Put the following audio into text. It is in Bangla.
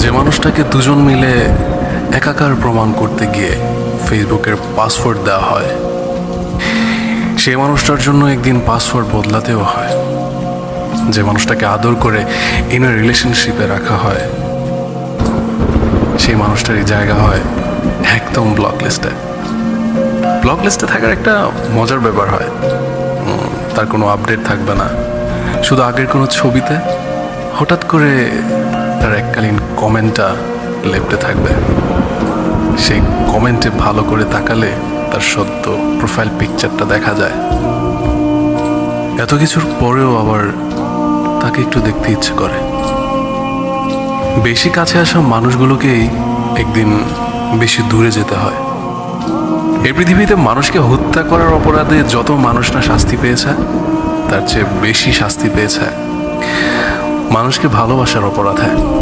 যে মানুষটাকে দুজন মিলে একাকার প্রমাণ করতে গিয়ে ফেসবুকের পাসওয়ার্ড দেওয়া হয়, সেই মানুষটার জন্য একদিন পাসওয়ার্ড বদলাতেও হয়। যে মানুষটাকে আদর করে ইন রিলেশনশিপে রাখা হয়, সেই মানুষটারই জায়গা হয় একদম ব্লক লিস্টে। ব্লক লিস্টে থাকার একটা মজার ব্যাপার হয়, তার কোনো আপডেট থাকবে না, শুধু আগের কোনো ছবিতে হঠাৎ করে তার এককালীন কমেন্টটা লেপটে থাকবে। সেই কমেন্টে ভালো করে তাকালে তার সদ্য প্রোফাইল পিকচারটা দেখা যায়। এত কিছুর পরেও আবার তাকে একটু দেখতে ইচ্ছে করে। বেশি কাছে আসা মানুষগুলোকেই একদিন বেশি দূরে যেতে হয়। এই পৃথিবীতে মানুষকে হত্যা করার অপরাধে যত মানুষ না শাস্তি পেয়েছে, তার চেয়ে বেশি শাস্তি পেয়েছে মানুষকে ভালোবাসার অপরাধে।